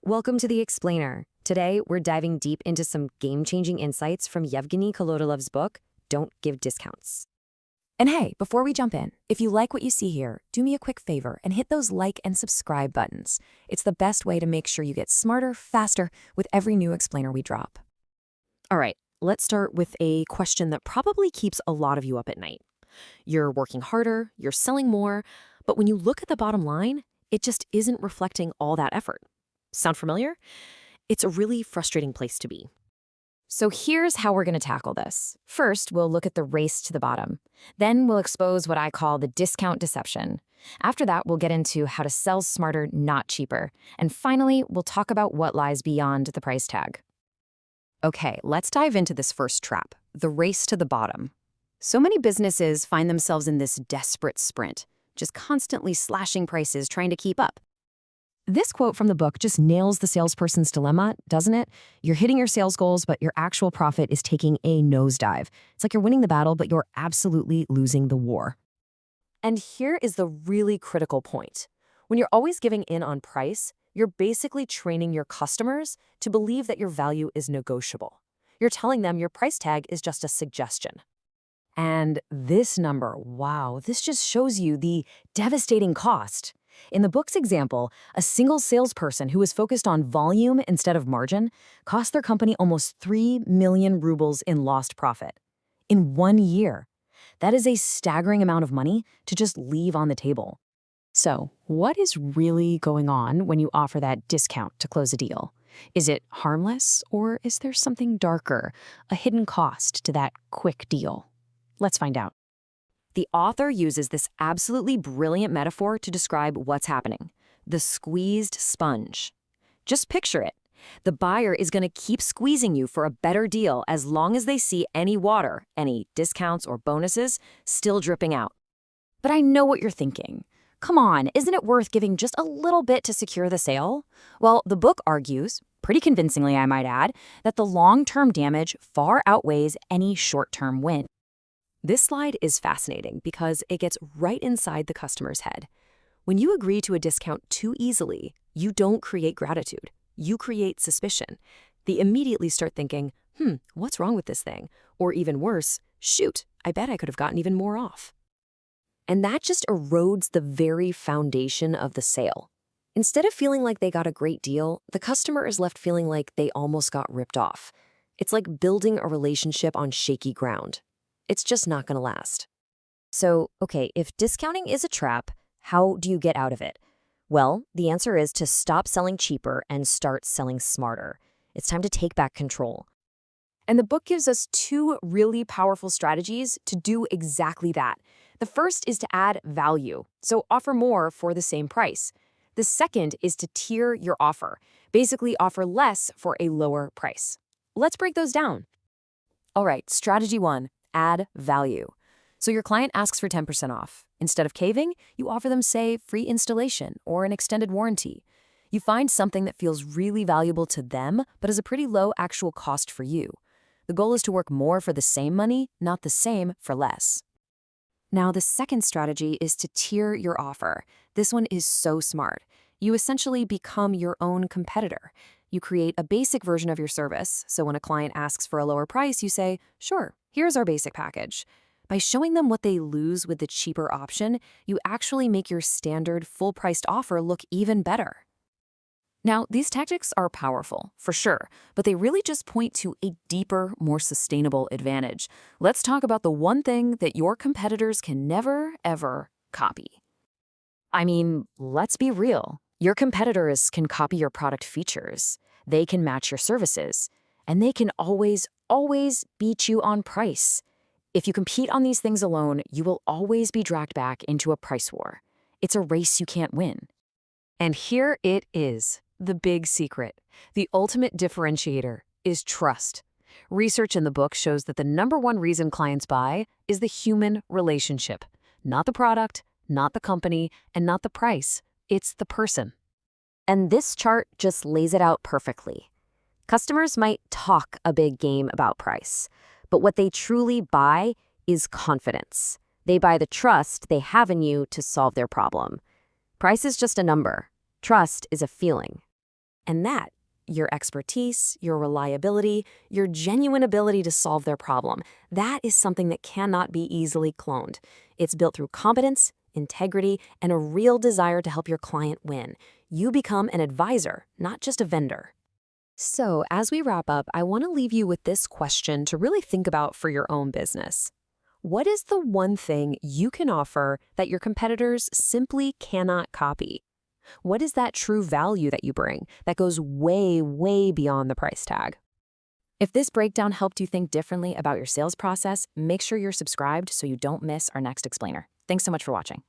Welcome to The Explainer. Today, we're diving deep into some game-changing insights from Yevgeny Kolodolov's book, Don't Give Discounts. And hey, before we jump in, if you like what you see here, do me a quick favor and hit those like and subscribe buttons. It's the best way to make sure you get smarter, faster with every new explainer we drop. All right, let's start with a question that probably keeps a lot of you up at night. You're working harder, you're selling more, but when you look at the bottom line, it just isn't reflecting all that effort. Sound familiar? It's a really frustrating place to be. So here's how we're going to tackle this. First, we'll look at the race to the bottom. Then we'll expose what I call the discount deception. After that, we'll get into how to sell smarter, not cheaper. And finally, we'll talk about what lies beyond the price tag. Okay, let's dive into this first trap, the race to the bottom. So many businesses find themselves in this desperate sprint, just constantly slashing prices, trying to keep up. This quote from the book just nails the salesperson's dilemma, doesn't it? You're hitting your sales goals, but your actual profit is taking a nosedive. It's like you're winning the battle, but you're absolutely losing the war. And here is the really critical point. When you're always giving in on price, you're basically training your customers to believe that your value is negotiable. You're telling them your price tag is just a suggestion. And this number, wow, this just shows you the devastating cost. In the book's example, a single salesperson who was focused on volume instead of margin cost their company almost 3 million rubles in lost profit. In 1 year. That is a staggering amount of money to just leave on the table. So, what is really going on when you offer that discount to close a deal? Is it harmless, or is there something darker, a hidden cost to that quick deal? Let's find out. The author uses this absolutely brilliant metaphor to describe what's happening: the squeezed sponge. Just picture it. The buyer is going to keep squeezing you for a better deal as long as they see any water, any discounts or bonuses, still dripping out. But I know what you're thinking. Come on, isn't it worth giving just a little bit to secure the sale? Well, the book argues, pretty convincingly I might add, that the long-term damage far outweighs any short-term win. This slide is fascinating because it gets right inside the customer's head. When you agree to a discount too easily, you don't create gratitude. You create suspicion. They immediately start thinking, what's wrong with this thing? Or even worse, shoot, I bet I could have gotten even more off. And that just erodes the very foundation of the sale. Instead of feeling like they got a great deal, the customer is left feeling like they almost got ripped off. It's like building a relationship on shaky ground. It's just not going to last. So, okay, if discounting is a trap, how do you get out of it? Well, the answer is to stop selling cheaper and start selling smarter. It's time to take back control. And the book gives us two really powerful strategies to do exactly that. The first is to add value, so offer more for the same price. The second is to tier your offer, basically offer less for a lower price. Let's break those down. All right, strategy one. Add value. So your client asks for 10% off. Instead of caving, you offer them, say, free installation or an extended warranty. You find something that feels really valuable to them, but is a pretty low actual cost for you. The goal is to work more for the same money, not the same for less. Now, the second strategy is to tier your offer. This one is so smart. You essentially become your own competitor. You create a basic version of your service, so when a client asks for a lower price, you say, sure, here's our basic package. By showing them what they lose with the cheaper option, you actually make your standard full-priced offer look even better. Now, these tactics are powerful, for sure, but they really just point to a deeper, more sustainable advantage. Let's talk about the one thing that your competitors can never, ever copy. I mean, let's be real. Your competitors can copy your product features. They can match your services. And they can always beat you on price. If you compete on these things alone, you will always be dragged back into a price war. It's a race you can't win. And here it is, the big secret. The ultimate differentiator is trust. Research in the book shows that the #1 reason clients buy is the human relationship. Not the product, not the company, and not the price. It's the person. And this chart just lays it out perfectly. Customers might talk a big game about price, but what they truly buy is confidence. They buy the trust they have in you to solve their problem. Price is just a number. Trust is a feeling. And that, your expertise, your reliability, your genuine ability to solve their problem, that is something that cannot be easily cloned. It's built through competence, integrity, and a real desire to help your client win. You become an advisor, not just a vendor. So, as we wrap up, I want to leave you with this question to really think about for your own business. What is the one thing you can offer that your competitors simply cannot copy? What is that true value that you bring that goes way, way beyond the price tag? If this breakdown helped you think differently about your sales process, make sure you're subscribed so you don't miss our next explainer. Thanks so much for watching.